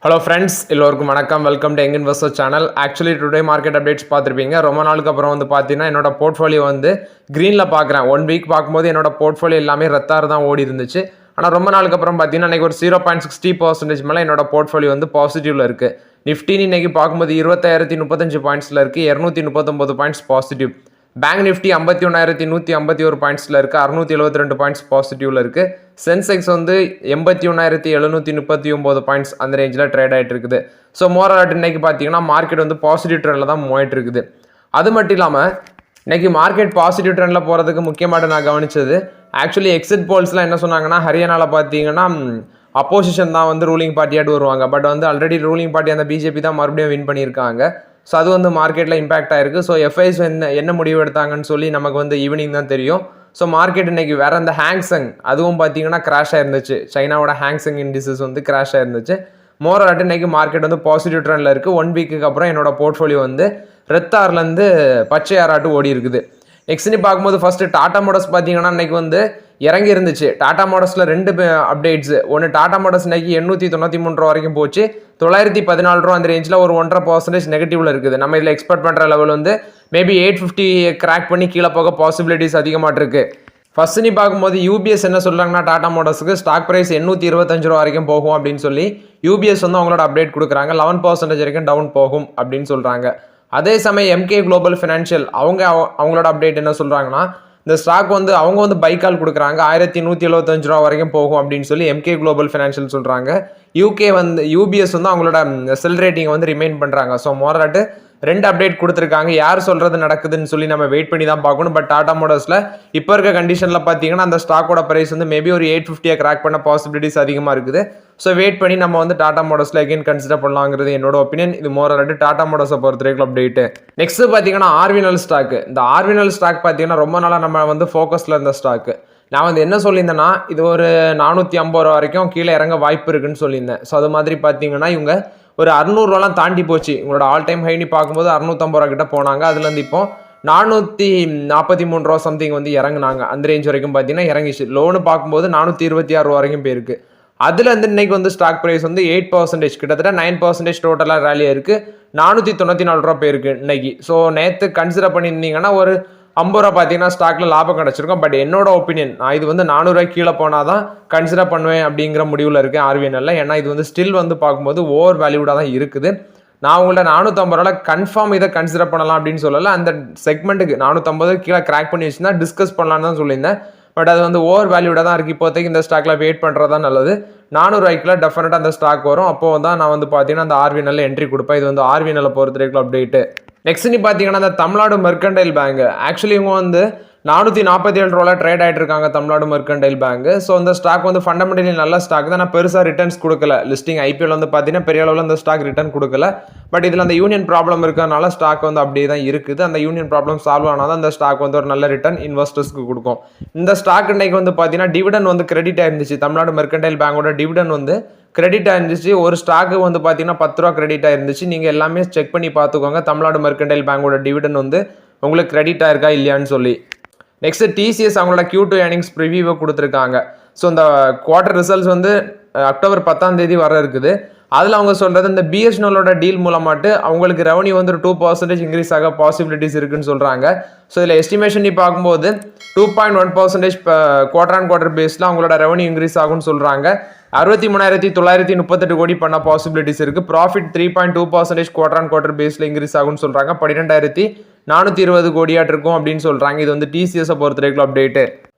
Hello friends, எல்லோருக்கும் வணக்கம். Welcome to young investor channel. Actually today market updates பார்த்துருப்பீங்க. ரொம்ப நாளுக்கு அப்புறம் வந்து பார்த்தீங்கன்னா என்னோட போர்ட்ஃபோலியோ வந்து க்ரீனில் பார்க்குறேன். 1 வீக் பார்க்கும்போது என்னோட போர்ட்ஃபோலியோ எல்லாமே ரெத்தார் தான் ஓடி இருந்துச்சு. ஆனால் ரொம்ப நாளுக்கு அப்புறம் பார்த்தீங்கன்னா இன்றைக்கி ஒரு 0.60% மேலே என்னோட போர்ட்ஃபோலியோ வந்து பாசிட்டிவில் இருக்குது. நிஃப்டின்னு இன்றைக்கி பார்க்கும்போது 20,035 பாயிண்ட்ஸில் இருக்குது. 239 பாயிண்ட்ஸ் பாசிட்டிவ். பேங்க் நிஃப்டி 51,151 பாயிண்ட்ஸில் இருக்குது. 672 பாயிண்ட்ஸ் பாசிட்டிவில் இருக்குது. சென்செக்ஸ் வந்து 81,739 பாயிண்ட்ஸ் அந்த ரேஞ்சில் ட்ரேட் ஆகிட்டு இருக்குது. ஸோ மோரலாட் இன்னைக்கு பார்த்தீங்கன்னா மார்க்கெட் வந்து பாசிட்டிவ் ட்ரெண்டில் தான் மூவ் ஆகிட்டு இருக்குது. அது மட்டும் இல்லாமல் இன்னைக்கு மார்க்கெட் பாசிட்டிவ் ட்ரெண்டில் போகிறதுக்கு முக்கியமாக நான் கவனிச்சது ஆக்சுவலி எக்ஸிட் போல்ஸ்லாம் என்ன சொன்னாங்கன்னா ஹரியானாவில் பார்த்தீங்கன்னா அப்போசிஷன் தான் வந்து ரூலிங் பார்ட்டியாட்டு வருவாங்க. பட் வந்து ஆல்ரெடி ரூலிங் பார்ட்டி அந்த பிஜேபி தான் மறுபடியும் வின் பண்ணியிருக்காங்க. ஸோ அது வந்து மார்க்கெட்டில் இம்பாக்ட் ஆயிருக்கு. ஸோ எஃப்ஐஸ் என்ன முடிவு எடுத்தாங்கன்னு சொல்லி நமக்கு வந்து ஈவினிங் தான் தெரியும். ஸோ மார்க்கெட் இன்னைக்கு வேற அந்த ஹேங்சங் அதுவும் பார்த்தீங்கன்னா கிராஷ் ஆயிருந்துச்சு. சைனாவோட ஹேங்சங் இண்டிசஸ் வந்து கிராஷ் ஆயிருந்துச்சு. மோரலாட்டு இன்னைக்கு மார்க்கெட் வந்து பாசிட்டிவ் ட்ரெண்டில் இருக்குது. 1 வீக்குக்கு அப்புறம் என்னோட போர்ட்ஃபோலியோ வந்து ரெத்தார்லேருந்து பச்சை ஆறாட்டு ஓடி இருக்குது. நெக்ஸ்ட் பார்க்கும்போது ஃபர்ஸ்ட் டாடா மோட்டர்ஸ் பார்த்தீங்கன்னா இன்னைக்கு வந்து இறங்கி இருந்துச்சு. டாடா மோட்டர்ஸில் 2 அப்டேட்ஸ். ஒன்று டாடா மோட்டர்ஸ் இன்னைக்கு 893 ரூபா வரைக்கும் போச்சு. 914 ரூபா அந்த ரேஞ்சில் ஒரு 1.5% நெகட்டிவ்ல இருக்குது. நம்ம இதில் எக்ஸ்பெக்ட் பண்ணுற லெவல் வந்து மேபி 850 கிராக் பண்ணி கீழே போக பாசிபிலிட்டிஸ் அதிகமாக இருக்கு. ஃபர்ஸ்ட் நீ பார்க்கும்போது யூபிஎஸ் என்ன சொல்றாங்கன்னா டாடா மோட்டர்ஸுக்கு ஸ்டாக் பிரைஸ் 825 ரூபா வரைக்கும் போகும் அப்படின்னு சொல்லி யூபிஎஸ் வந்து அவங்களோட அப்டேட் கொடுக்குறாங்க. 11% வரைக்கும் டவுன் போகும் அப்படின்னு சொல்றாங்க. அதே சமயம் எம்கே குளோபல் ஃபினான்ஷியல் அவங்களோட அப்டேட் என்ன சொல்றாங்கன்னா இந்த ஸ்டாக் வந்து அவங்க வந்து பைக்கால் கொடுக்குறாங்க 1175 ரூபா வரைக்கும் போகும் அப்படின்னு சொல்லி எம்கே குளோபல் ஃபினான்ஷியல் சொல்றாங்க. யூபிஎஸ் வந்து அவங்களோட செல் ரேட்டிங் வந்து ரிமைன் பண்றாங்க. ஸோ மோரலாட்டு 2 அப்டேட் கொடுத்துருக்காங்க. யார் சொல்றது நடக்குதுன்னு சொல்லி நம்ம வெயிட் பண்ணி தான் பார்க்கணும். பட் டாடா மோட்டர்ஸ்ல இப்போ இருக்க கண்டிஷன்ல பார்த்தீங்கன்னா அந்த ஸ்டாக்கோட பிரைஸ் வந்து மேபி ஒரு 850 கிராக் பண்ண பாசிபிலிட்டிஸ் அதிகமாக இருக்குது. ஸோ வெயிட் பண்ணி நம்ம வந்து டாடா மோட்டர்ஸ்ல அகைன் கன்சிடர் பண்ணலாங்கிறது என்னோட ஒப்பீனியன். இது மோரலாட்டு டாடா மோட்டர்ஸை பொறுத்த வரைக்கும் அப்டேட். நெக்ஸ்ட் பார்த்தீங்கன்னா ஆர்வினல் ஸ்டாக். இந்த ஆர்வினல் ஸ்டாக் பார்த்தீங்கன்னா ரொம்ப நாளாக நம்ம வந்து ஃபோக்கஸ்ல இருந்த ஸ்டாக். நான் வந்து என்ன சொல்லியிருந்தேன்னா இது ஒரு 450 ரூபா வரைக்கும் கீழே இறங்க வாய்ப்பு இருக்குன்னு சொல்லியிருந்தேன். ஸோ அது மாதிரி பார்த்தீங்கன்னா இவங்க ஒரு 600 ரூபாலாம் தாண்டி போச்சு. உங்களோட ஆல் டைம் ஹைனி பார்க்கும்போது 650 ரூபா கிட்ட போனாங்க. அதுலேருந்து இப்போ 443 ரூபா சம்திங் வந்து இறங்குனாங்க. அந்த ரேஞ்ச் வரைக்கும் பார்த்தீங்கன்னா இறங்கிச்சு. லோனு பார்க்கும்போது 426 ரூபா வரைக்கும் போயிருக்கு. அதுலேருந்து இன்னைக்கு வந்து ஸ்டாக் ப்ரைஸ் வந்து 8% கிட்டத்தட்ட 9% டோட்டலாக ரேலியாக இருக்குது. 494 ரூபா போயிருக்கு இன்னைக்கு. ஸோ நேற்று கன்சிடர் பண்ணியிருந்தீங்கன்னா ஒரு 50 ரூபா பார்த்தீங்கன்னா ஸ்டாக்ல லாபம் கிடைச்சிருக்கும். பட் என்னோட ஒப்பீனியன் நான் இது வந்து 400 ரூபாய்க்கு கீழே போனால் தான் கன்சிடர் பண்ணுவேன் அப்படிங்கிற முடிவில் இருக்கேன் ஆர்விஎன்எல்ல. ஏன்னா இது வந்து ஸ்டில் வந்து பார்க்கும்போது ஓவர் வேல்யூடாக தான் இருக்குது. நான் உங்கள்ட்ட 450 ரூபாய் கன்ஃபார்ம் இதை கன்சிடர் பண்ணலாம் அப்படின்னு சொல்லலை. அந்த செக்மெண்ட்டுக்கு 450 கீழே கிராக் பண்ணி வச்சுருந்தா டிஸ்கஸ் பண்ணலான்னு தான் சொல்லியிருந்தேன். பட் அது வந்து ஓவர் வேல்யூடாக தான் இருக்குது. இப்போதைக்கு இந்த ஸ்டாக்ல வெயிட் பண்ணுறது தான் நல்லது. 400 ரூபாய்க்குள்ள டெஃபினட்டாக அந்த ஸ்டாக் வரும். அப்போ தான் நான் வந்து பார்த்தீங்கன்னா அந்த ஆர்விஎன்எல்ல என்ட்ரி கொடுப்பேன். இது வந்து ஆர்விஎன்எல்ல பொறுத்த வரைக்கும் அப்டேட்டு. நெக்ஸ்ட் நீ பார்த்தீங்கன்னா இந்த தமிழ்நாடு மெர்கண்டைல் பேங்க். ஆக்சுவலி இவங்க வந்து 447 ரூபாய் ட்ரேட் ஆகிட்டு இருக்காங்க தமிழ்நாடு மெர்கண்டைல் பேங்க். ஸோ இந்த ஸ்டாக் வந்து ஃபண்டமெண்டலி நல்ல ஸ்டாக் தான். நான் பெருசாக ரிட்டர்ன்ஸ் கொடுக்கல. லிஸ்டிங் ஐபிஎல் வந்து பார்த்தீங்கன்னா பெரிய அளவில் இந்த ஸ்டாக் ரிட்டர்ன் கொடுக்கல. பட் இதில் அந்த யூனியன் ப்ராப்ளம் இருக்கிறதுனால ஸ்டாக் வந்து அப்படியே தான் இருக்குது. அந்த யூனியன் ப்ராப்ளம் சால்வ் ஆனால் தான் அந்த ஸ்டாக் வந்து ஒரு நல்ல ரிட்டர்ன் இன்வெஸ்டர்ஸ்க்கு கொடுக்கும். இந்த ஸ்டாக் இன்னைக்கு வந்து பார்த்தீங்கன்னா டிவிடன் வந்து கிரெடிட் ஆயிருந்துச்சு. தமிழ்நாடு மெர்கண்டைல் பேங்கோட டிவிடன் வந்து கிரெடிட் ஆயிருந்துச்சு. ஒரு ஸ்டாக்கு வந்து பார்த்தீங்கன்னா 10 ரூபா கிரெடிட் ஆயிருந்துச்சு. நீங்கள் எல்லாமே செக் பண்ணி பார்த்துக்கோங்க தமிழ்நாடு மெர்கண்டைல் பேங்கோட டிவிடன் வந்து உங்களுக்கு கிரெடிட் ஆயிருக்கா இல்லையான்னு சொல்லி. நெக்ஸ்ட் டிசிஎஸ் அவங்களோட Q2 earnings ப்ரிவியூவை கொடுத்துருக்காங்க. ஸோ இந்த குவார்டர் ரிசல்ட்ஸ் வந்து அக்டோபர் 10ஆம் தேதி வர இருக்குது. அதில் அவங்க சொல்கிறது இந்த பிஎஸ்என்எல்லோட டீல் மூலமாட்டு அவங்களுக்கு ரெவன்யூ வந்து 2% இன்க்ரீஸ் ஆக பாசிபிலிட்டிஸ் இருக்குன்னு சொல்கிறாங்க. ஸோ இதில் எஸ்டிமேஷன் நீ பார்க்கும்போது 2.1% குவார்டர் ஆன் குவார்டர் பேஸில் அவங்களோட ரெவன்யூ இன்க்ரீஸ் ஆகும்னு சொல்கிறாங்க. 63,938 கோடி பண்ண பாசிபிலிட்டிஸ் இருக்குது. ப்ராஃபிட் 3.2% குவார்டர் ஆன் குவார்டர் பேஸில் இன்க்ரீஸ் ஆகும்னு சொல்கிறாங்க. 12,420 கோடியாட்டு இருக்கும் அப்படின்னு சொல்கிறாங்க. இது வந்து டிசிஎஸை பொறுத்த வரைக்கும் அப்டேட்டு.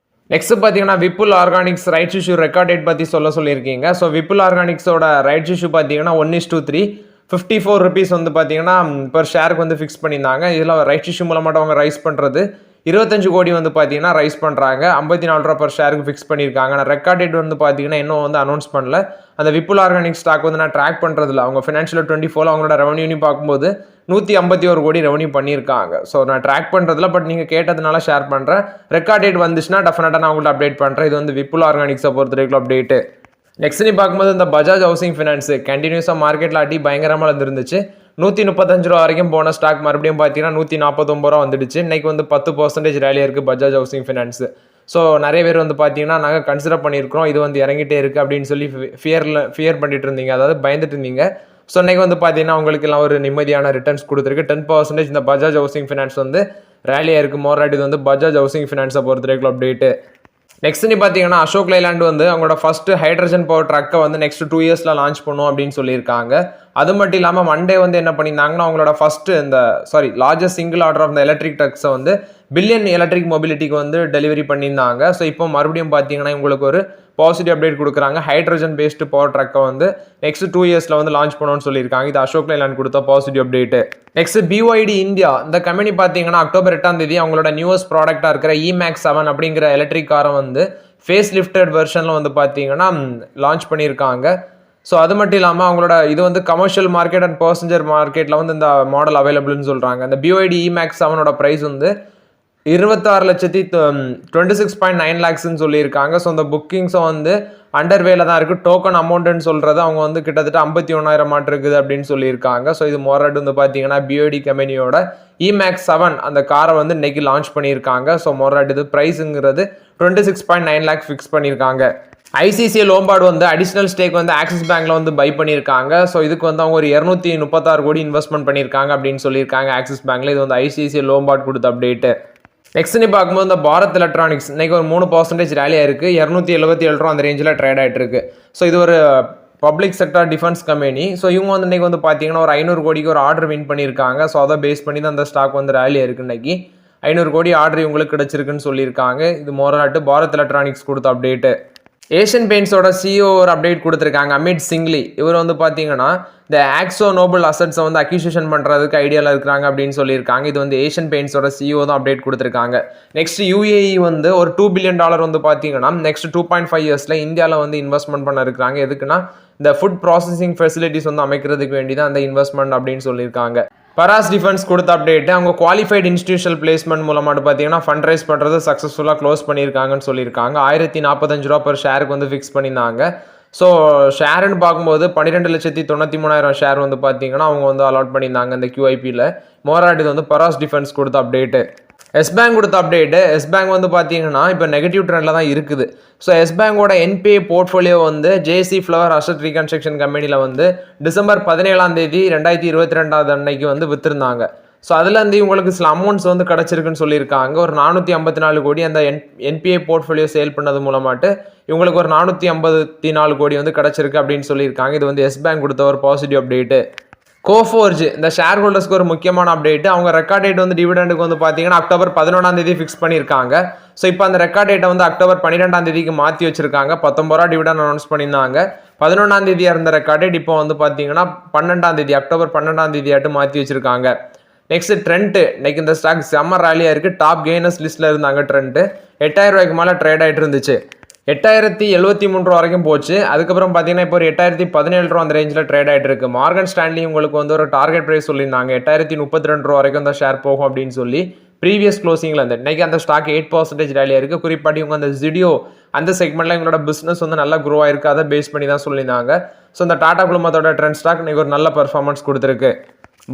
நெக்ஸ்ட் பார்த்தீங்கன்னா Vipul organics rights issue record date பற்றி சொல்லியிருக்கீங்க. ஸோ விப்புல் ஆர்கானிக்ஸோட ரைட்ஸ் இஷ்யூ பார்த்தீங்கன்னா 1:3 54 rupees வந்து பார்த்தீங்கன்னா பர் ஷேருக்கு வந்து ஃபிக்ஸ் பண்ணியிருந்தாங்க. இதில் ரைட்ஸ் இஷ்யூ மூலமாக அவங்க ரைஸ் பண்ணுறது 25 கோடி வந்து பார்த்தீங்கன்னா ரைஸ் பண்ணுறாங்க. 54 ரூபா பர் ஷேருக்கு ஃபிக்ஸ் பண்ணியிருக்காங்க. நான் ரெக்கார்ட் டேட் வந்து பார்த்தீங்கன்னா இன்னும் வந்து அனௌன்ஸ் பண்ணல. அந்த விப்புல் ஆர்கானிக் ஸ்டாக் வந்து நான் ட்ராக் பண்ணுறதில்ல. அவங்க ஃபினான்ஷியல் 24 அவங்களோட ரெவன்யூன்னு பார்க்கும்போது 151 கோடி ரெவன்யூ பண்ணியிருக்காங்க. ஸோ நான் ட்ராக் பண்ணுறதில்ல. பட் நீங்கள் கேட்டதுனால ஷேர் பண்ணுறேன். ரெக்கார்ட் டேட் வந்துச்சுன்னா டெஃபினட்டாக நான் உங்கள்ட்ட அப்டேட் பண்ணுறேன். இது வந்து விப்புல் ஆர்கானிக்ஸை பொறுத்த வரைக்கும் அப்டேட்டு. நெக்ஸ்ட் நீ பார்க்கும்போது இந்த பஜாஜ் ஹவுசிங் ஃபினான்ஸ் கண்டினியூஸாக மார்க்கெட்டில் அடி பயங்கரமாக இருந்துச்சு. 135 ரூபா வரைக்கும் போன ஸ்டாக் மறுபடியும் பார்த்தீங்கன்னா 149 ரூபா வந்துடுச்சு. இன்னைக்கு வந்து 10% ரேலியாக இருக்குது பஜாஜ் ஹவுசிங் ஃபினான்ஸ். ஸோ நிறைய பேர் வந்து பார்த்தீங்கன்னா நாங்கள் கன்சிடர் பண்ணியிருக்கிறோம், இது வந்து இறங்கிட்டே இருக்குது அப்படின்னு சொல்லி ஃபியர் பண்ணிட்டு இருந்தீங்க, அதாவது பயந்துட்டு இருந்தீங்க. ஸோ இன்றைக்கி வந்து பார்த்தீங்கன்னா உங்களுக்கு எல்லாம் ஒரு நிம்மதியான ரிட்டர்ன்ஸ் கொடுத்துருக்கு. 10% இந்த பஜாஜ் ஹவுசிங் ஃபினான்ஸ் வந்து ரேலியாக இருக்குது. மோராட் இது வந்து பஜாஜ் ஹவுசிங் ஃபினான்ஸை பொறுத்த வரைக்கும் அப்டேட்டு. நெக்ஸ்ட் நீ பார்த்தீங்கன்னா அசோக் லைலாண்ட் வந்து அவங்களோட ஃபர்ஸ்ட் ஹைட்ரஜன் பவர் ட்ரக்கை வந்து நெக்ஸ்ட் 2 இயர்ஸில் லான்ச் பண்ணும் அப்படின்னு சொல்லியிருக்காங்க. அது மட்டும் இல்லாமல் மண்டே வந்து என்ன பண்ணியிருந்தாங்கன்னா அவங்களோட first largest single order of the electric ட்ரக்ஸை வந்து பில்லியன் எலக்ட்ரிக் மொபிலிட்டிக்கு வந்து டெலிவரி பண்ணியிருந்தாங்க. ஸோ இப்போ மறுபடியும் பார்த்தீங்கன்னா உங்களுக்கு ஒரு பாசிட்டிவ் அப்டேட் கொடுக்குறாங்க. ஹைட்ரஜன் பேஸ்டு பவர் ட்ரக்கை வந்து நெக்ஸ்ட் 2 இயர்ஸில் வந்து லான்ச் பண்ணணும்னு சொல்லியிருக்காங்க. இது அசோக் லைலாண்ட் கொடுத்த positive update. Next BYD India, இந்த கம்பெனி பார்த்தீங்கன்னா அக்டோபர் 8ஆம் தேதி அவங்களோட நியூஸ்ட் ப்ராடக்டாக இருக்கிற E-Max 7 அப்படிங்கிற எலக்ட்ரிக் காரை வந்து ஃபேஸ் லிஃப்டட் வெர்ஷனில் வந்து பார்த்தீங்கன்னா லான்ச் பண்ணியிருக்காங்க. ஸோ அது மட்டும் இல்லாமல் அவங்களோட இது வந்து கமர்ஷியல் மார்க்கெட் அண்ட் பர்சஞ்சர் மார்க்கெட்டில் வந்து இந்த மாடல் அவைலபிள்னு சொல்கிறாங்க. இந்த BYD E-Max 7 ப்ரைஸ் வந்து 26,26.9 lakhsன்னு சொல்லியிருக்காங்க. ஸோ இந்த புக்கிங்ஸும் வந்து அண்டர்வேல தான் இருக்குது. டோக்கன் அமௌண்ட்டுன்னு சொல்கிறது அவங்க வந்து கிட்டத்தட்ட 51,000 இருக்குது அப்படின்னு சொல்லியிருக்காங்க. ஸோ இது மோராட் வந்து பார்த்தீங்கன்னா BYD கம்பெனியோட E-Max 7 அந்த காரை வந்து இன்னைக்கு லான்ச் பண்ணியிருக்காங்க. ஸோ மோராட் இது ப்ரைஸுங்கிறது 26.9 lakh ஃபிக்ஸ் பண்ணியிருக்காங்க. ICICI லோம்பார்டு வந்து அடிஷனல் ஸ்டேக் வந்து ஆக்சிஸ் பேங்க்ல வந்து பை பண்ணியிருக்காங்க. ஸோ இதுக்கு வந்து அவங்க ஒரு 236 கோடி இன்வெஸ்ட்மெண்ட் பண்ணியிருக்காங்க அப்படின்னு சொல்லியிருக்காங்க ஆக்சிஸ் பேங்க்ல. இது வந்து ICICI லோம்பார்டு கொடுத்த அப்டேட்டு. நெக்ஸ்ட் நீ பார்க்கும்போது இந்த பாரத் எலக்ட்ரானிக்ஸ் இன்னைக்கு ஒரு 3% ரேலியாக இருக்குது. 277 ரூபா அந்த ரேஞ்சில் ட்ரேட் ஆகிட்டு இருக்கு. ஸோ இது ஒரு public sector defence company. So இவங்க வந்து இன்னைக்கு வந்து பார்த்தீங்கன்னா ஒரு 500 கோடிக்கு ஒரு ஆர்டர் வின் பண்ணியிருக்காங்க. ஸோ அதை பேஸ் பண்ணி தான் அந்த ஸ்டாக் வந்து ரேலியாக இருக்குது. இன்னைக்கு 500 கோடி ஆர்டர் இவங்களுக்கு கிடைச்சிருக்குன்னு சொல்லியிருக்காங்க. இது மோராட்டு பாரத் எலக்ட்ரானிக்ஸ் கொடுத்த அப்டேட்டு. ஏஷியன் பெயிண்ட்ஸோட CEO ஒரு அப்டேட் கொடுத்துருக்காங்க, அமித் சிங்லி. இவர் வந்து பார்த்தீங்கன்னா இந்த ஆக்ஸோ நோபல் அசட்ஸை வந்து அக்யூசியேஷன் பண்ணுறதுக்கு ஐடியாவில் இருக்கிறாங்க அப்படின்னு சொல்லியிருக்காங்க. இது வந்து ஏஷியன் பெயிண்ட்ஸோட CEO தான் அப்டேட் கொடுத்துருக்காங்க. நெக்ஸ்ட் UAE வந்து ஒரு $2 billion வந்து பார்த்தீங்கன்னா நெக்ஸ்ட் 2.5 இயர்ஸில் இந்தியாவில் வந்து இன்வெஸ்ட்மெண்ட் பண்ண இருக்கிறாங்க. எதுக்குன்னா இந்த ஃபுட் ப்ராசஸிங் ஃபெசிலிட்டிஸ் வந்து அமைக்கிறதுக்கு வேண்டி தான் அந்த இன்வெஸ்ட்மெண்ட் அப்படின்னு சொல்லியிருக்காங்க. பராஸ் டிஃபென்ஸ் கொடுத்த அப்டேட், அவங்க குவாலிஃபைட் இன்ஸ்டிடியூஷனல் பிளேஸ்மெண்ட் மூலமாக பார்த்தீங்கன்னா ஃபண்ட் ரைஸ் பண்ணுறது சக்ஸஸ்ஃபுல்லாக க்ளோஸ் பண்ணியிருக்காங்கன்னு சொல்லியிருக்காங்க. 1045 ரூபா பர் ஷேருக்கு வந்து ஃபிக்ஸ் பண்ணியிருந்தாங்க. ஸோ ஷேருன்னு பார்க்கும்போது 12,93,000 ஷேர் வந்து பார்த்தீங்கன்னா அவங்க வந்து அலாட் பண்ணியிருந்தாங்க இந்த QIPயில். மோராட் இது வந்து பராஸ் டிஃபென்ஸ் கொடுத்த அப்டேட்டு. எஸ் பேங்க் கொடுத்த அப்டேட்டு. எஸ் பேங்க் வந்து பார்த்தீங்கன்னா இப்போ நெகட்டிவ் ட்ரெண்டில் தான் இருக்குது. ஸோ எஸ் பேங்கோட NPA போர்ட்ஃபோலியோ வந்து JC ஃப்ளவர் அசட் ரீகன்ஸ்ட்ரக்ஷன் கம்பெனியில் வந்து டிசம்பர் 17ஆம் தேதி 2022 அன்னைக்கு வந்து விற்றுருந்தாங்க. ஸோ அதுலேருந்து இவங்களுக்கு சில அமௌண்ட்ஸ் வந்து கிடச்சிருக்குன்னு சொல்லியிருக்காங்க. ஒரு 454 கோடி அந்த NPA போர்ட்ஃபோலியோ சேல் பண்ணது மூலமாட்டு இவங்களுக்கு ஒரு 454 கோடி வந்து கிடச்சிருக்கு அப்படின்னு சொல்லியிருக்காங்க. இது வந்து எஸ் பேங்க் கொடுத்த ஒரு பாசிட்டிவ் அப்டேட்டு. கோஃபோர்ஜ் இந்த ஷேர் ஹோல்டர்ஸ்க்கு ஒரு முக்கியமான அப்டேட். அவங்க ரெக்கார்ட் டேட் வந்து டிவிடெண்டுக்கு வந்து பார்த்தீங்கன்னா அக்டோபர் 11ஆம் தேதி ஃபிக்ஸ் பண்ணியிருக்காங்க. ஸோ இப்போ அந்த ரெக்கார்ட் டேட்டை வந்து அக்டோபர் 12ஆம் தேதிக்கு மாற்றி வச்சிருக்காங்க. 19 ரூபா டிவிடெண்ட் அனௌன்ஸ் பண்ணியிருந்தாங்க. 11ஆம் தேதியாக இருந்த ரெக்கார்ட் டேட் இப்போ வந்து பார்த்தீங்கன்னா 12ஆம் தேதி அக்டோபர் 12ஆம் தேதியாட்டு மாற்றி வச்சிருக்காங்க. நெக்ஸ்ட் ட்ரெண்ட், இன்னைக்கு இந்த ஸ்டாக் செம்ம ரேலியாக இருக்குது. டாப் கெய்னர்ஸ் லிஸ்ட்டில் இருந்தாங்க. ட்ரெண்ட் 8000 ரூபாய்க்கு மேலே ட்ரேட் ஆகிட்டு இருந்துச்சு. 8073 ரூபா வரைக்கும் போச்சு. அதுக்கப்புறம் பார்த்தீங்கன்னா இப்போ ஒரு 8017 ரூபா அந்த ரேஞ்சில் ட்ரேட் ஆகிட்டு இருக்கு. மார்கன் ஸ்டான்லி உங்களுக்கு வந்து ஒரு டார்கெட் ப்ரைஸ் சொல்லியிருந்தாங்க 8032 ரூபா வரைக்கும் அந்த ஷேர் போகும் அப்படின்னு சொல்லி. ப்ரீவியஸ் க்ளோசிங்கில் இருந்து இன்னைக்கு அந்த ஸ்டாக் 8% ரேலியாக இருக்குது. குறிப்பாட்டி இவங்க அந்த ஜிடியோ அந்த செக்மெண்ட்டில் எங்களோட பிஸ்னஸ் வந்து நல்லா க்ரோ ஆயிருக்கு. அதை பேஸ் பண்ணி தான் சொல்லியிருந்தாங்க. ஸோ இந்த டாடா குழுமத்தோட ட்ரெண்ட் ஸ்டாக் இன்னைக்கு ஒரு நல்ல பர்ஃபார்மன்ஸ் கொடுத்துருக்கு.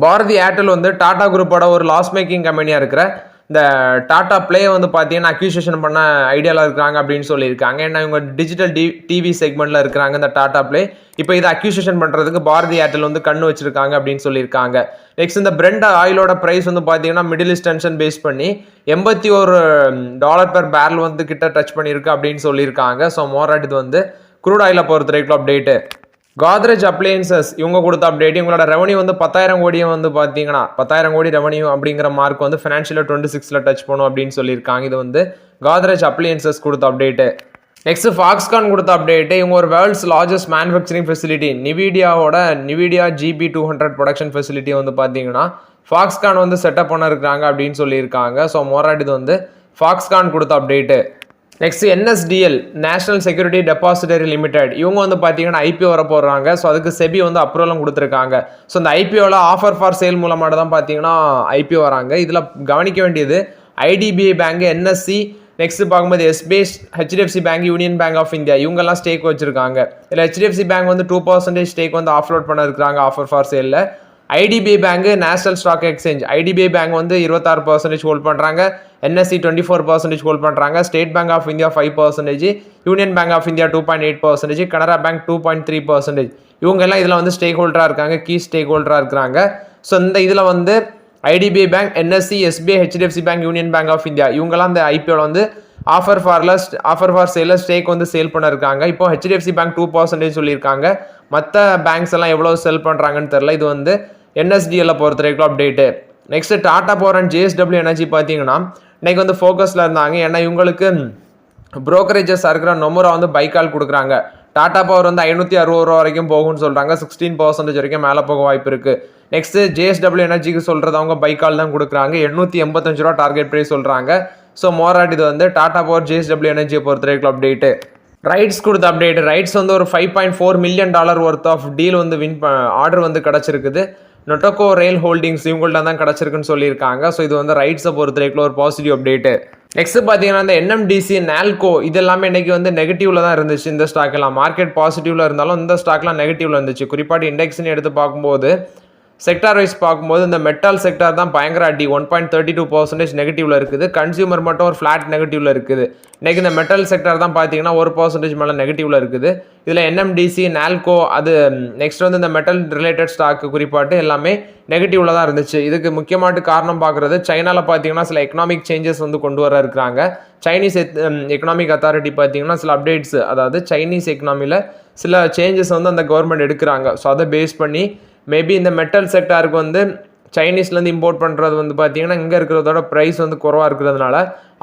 பாரதி ஏர்டெல் வந்து டாடா குரூப்போட ஒரு லாஸ் மேக்கிங் கம்பெனியாக இருக்கிற இந்த டாடா பிளே வந்து பார்த்தீங்கன்னா அக்யூசியேஷன் பண்ண ஐடியாவில் இருக்கிறாங்க அப்படின்னு சொல்லியிருக்காங்க. ஏன்னா இவங்க டிஜிட்டல் டிவி செக்மெண்ட்டில் இருக்கிறாங்க இந்த டாடா பிளே. இப்போ இதை அக்யூசியேஷன் பண்ணுறதுக்கு பாரதி ஏர்டெல் வந்து கண்ணு வச்சிருக்காங்க அப்படின்னு சொல்லியிருக்காங்க. நெக்ஸ்ட் இந்த பிரெண்ட் ஆயிலோட ப்ரைஸ் வந்து பார்த்தீங்கன்னா மிடில் ஈஸ்ட் டென்ஷன் பேஸ் பண்ணி $81 per barrel வந்து கிட்ட டச் பண்ணியிருக்கு அப்படின்னு சொல்லியிருக்காங்க. ஸோ மோராட் இது வந்து க்ரூட் ஆயிலை பொறுத்த வரைக்கும் அப்டேட்டு. கோத்ரேஜ் அப்ளையன்சஸ் இவங்க கொடுத்த அப்டேட், இவங்களோட ரெவன்யூ வந்து 10,000 கோடியை வந்து பார்த்தீங்கன்னா 10,000 கோடி ரெவன்யூ அப்படிங்கிற மார்க் வந்து ஃபினான்ஷியல் 26 டச் பண்ணும் அப்படின்னு சொல்லியிருக்காங்க. இது வந்து கோத்ரேஜ் அப்ளையன்சஸ் கொடுத்த அப்டேட்டு. நெக்ஸ்ட் ஃபாக்ஸ்கான் கொடுத்த அப்டேட்டு, இவங்க ஒரு world's largest manufacturing facility NVIDIA GB200 production ஃபெசிலிட்டியை வந்து பார்த்தீங்கன்னா ஃபாக்ஸ்கான் வந்து செட்டப் பண்ண இருக்கிறாங்க அப்படின்னு சொல்லியிருக்காங்க. ஸோ மோராட் இது வந்து ஃபாக்ஸ்கான் கொடுத்த update. Next NSDL national security depository limited இவங்க வந்து பார்த்தீங்கன்னா IPO வர போடுறாங்க. ஸோ அதுக்கு செபி வந்து அப்ரூவலும் கொடுத்துருக்காங்க. ஸோ இந்த IPOவில் ஆஃபர் ஃபார் சேல் மூலமாக தான் பார்த்தீங்கன்னா IPO வராங்க. இதில் கவனிக்க வேண்டியது IDBI பேங்க், NSE, நெக்ஸ்ட் பார்க்கும்போது SBI, HDFC bank, union bank of India இவங்கெல்லாம் ஸ்டேக் வச்சிருக்காங்க. இதில் HDFC பேங்க் வந்து 2% ஸ்டேக் வந்து ஆஃப்லோட் பண்ண இருக்கிறாங்க ஆஃபர் ஃபார் சேலில். IDBI bank national stock exchange IDBI bank வந்து 26% ஹோல்ட் பண்ணுறாங்க, என்எஸ்சி 24% ஹோல்ட் பண்ணுறாங்க, state bank of India 5%, union bank of India 2.8%, Canara bank 2.3%. இவங்க எல்லாம் இதில் வந்து ஸ்டேக் ஹோல்டராக இருக்காங்க, கீ ஸ்டேக் ஹோல்டராக இருக்கிறாங்க. ஸோ இந்த இதில் வந்து IDBI bank, NSC, SBI, HDFC bank, union bank of India இவங்கெல்லாம் இந்த ஐபிஓவில் வந்து ஆஃபர் ஃபார் சேலில் ஸ்டேக் வந்து சேல் பண்ண இருக்காங்க. இப்போ ஹெச்டிஎஃப்சி பேங்க் 2% சொல்லியிருக்காங்க. மற்ற பேங்க்ஸ் எல்லாம் எவ்வளோ செல் பண்ணுறாங்கன்னு தெரில. இது வந்து என்எஸ்டிஎல்லை பொறுத்த வரைக்கும் update. Next Tata power and JSW energy பார்த்தீங்கன்னா இன்னைக்கு வந்து ஃபோக்கஸில் இருந்தாங்க. ஏன்னா இவங்களுக்கு ப்ரோக்கரேஜஸ் இருக்கிற நொமுரா வந்து பைக்கால் கொடுக்குறாங்க. டாடா பவர் வந்து 560 ரூபா வரைக்கும் போகும்னு சொல்கிறாங்க, 16% வரைக்கும் மேலே போக வாய்ப்பு இருக்குது. நெக்ஸ்ட் ஜேஎஸ்டபிள்யூ எனர்ஜிக்கு சொல்கிறது அவங்க பைக்கால் தான் கொடுக்குறாங்க, 885 ரூபா டார்கெட் ப்ரைஸ் சொல்கிறாங்க. ஸோ மோராட் இது வந்து டாடா பவர் ஜேஎஸ்டபிள்யூ எனர்ஜியை பொறுத்த வரைக்கும் அப்டேட்டு. ரைட்ஸ் கொடுத்த அப்டேட். ரைட்ஸ் வந்து ஒரு $5.4 மில்லியன் ஒர்த் ஆஃப் டீல் வந்து ஆர்டர் வந்து கிடச்சிருக்குது. நொட்டோகோ ரெயில் ஹோல்டிங்ஸ் இவங்கள்ட்ட தான் கிடச்சிருக்குன்னு சொல்லியிருக்காங்க. ஸோ இது வந்து ரைட்ஸை பொறுத்த வரைக்கும் ஒரு பாசிட்டிவ் அப்டேட்டு. நெக்ஸ்ட் பார்த்தீங்கன்னா இந்த என்எம்டிசி, நால்கோ இது எல்லாமே இன்னைக்கு வந்து நெகட்டிவ்ல தான் இருந்துச்சு. இந்த ஸ்டாக் எல்லாம் மார்க்கெட் பாசிட்டிவ்ல இருந்தாலும் இந்த ஸ்டாக்லாம் நெகட்டிவ்ல இருந்துச்சு. குறிப்பாக இண்டெக்ஸ்னு எடுத்து பார்க்கும்போது செக்டார் வைஸ் பார்க்கும்போது இந்த மெட்டல் செக்டார் தான் பயங்கர அடி, 1.32% நெகட்டிவ்ல இருக்குது. கன்சியூமர் மட்டும் ஒரு ஃபிளாட் நெகட்டிவ்ல இருக்குது. இன்னைக்கு இந்த மெட்டல் செக்டார் தான் பார்த்தீங்கன்னா 1% மேலே நெகட்டிவ்ல இருக்குது. இதில் என்எம்டிசி, நால்கோ அது நெக்ஸ்ட் வந்து இந்த மெட்டல் ரிலேட்டட் ஸ்டாக் குறிப்பாட்டு எல்லாமே நெகட்டிவ்ல தான் இருந்துச்சு. இதுக்கு முக்கியமான காரணம் பார்க்குறது சைனாவில் பார்த்தீங்கன்னா சில எக்கனாமிக் சேஞ்சஸ் வந்து கொண்டு வர இருக்கிறாங்க. சைனீஸ் எக்கனாமிக் அத்தாரிட்டி பார்த்தீங்கன்னா சில அப்டேட்ஸ், அதாவது சைனீஸ் எக்கனாமியில் சில சேஞ்சஸ் வந்து அந்த கவர்மெண்ட் எடுக்கிறாங்க. ஸோ அதை பேஸ் பண்ணி மேபி இந்த மெட்டல் செக்டாருக்கு வந்து சைனீஸ்லேருந்து இம்போர்ட் பண்ணுறது வந்து பார்த்தீங்கன்னா இங்கே இருக்கிறதோட ப்ரைஸ் வந்து குறவாக இருக்கிறதுனால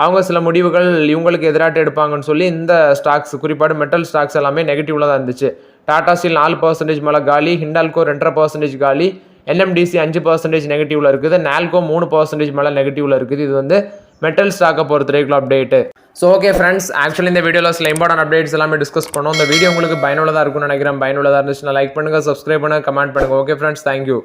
அவங்க சில முடிவுகள் இவங்களுக்கு எதிராட்டு எடுப்பாங்கன்னு சொல்லி இந்த ஸ்டாக்ஸ் குறிப்பாடு மெட்டல் ஸ்டாக்ஸ் எல்லாமே நெகட்டிவ்ல தான் இருந்துச்சு. டாடா ஸ்டீல் 4% மேலே காலி, ஹிண்டால்கோ 2.5% காலி, என்எம்டிசி 5% நெகட்டிவ்ல இருக்குது, நால்கோ 3% மேலே நெகட்டிவ்ல இருக்குது. இது வந்து மெட்டல் ஸ்டாக்கை பொறுத்த வரைக்கும் update. So okay friends, actually இந்த வீடியோவில் சில இம்பார்ட்டன்ட் அப்டேட்ஸ் எல்லாமே டிஸ்கஸ் பண்ணோம். இந்த வீடியோ உங்களுக்கு பயனுள்ளதாக இருக்கும்னு நினைக்கிறேன். பயனுள்ளதாக இருந்துச்சுன்னா லைக் பண்ணுங்கள், சப்ஸ்கிரைப் பண்ணுங்கள், கமெண்ட் பண்ணுங்கள். Okay friends, thank you.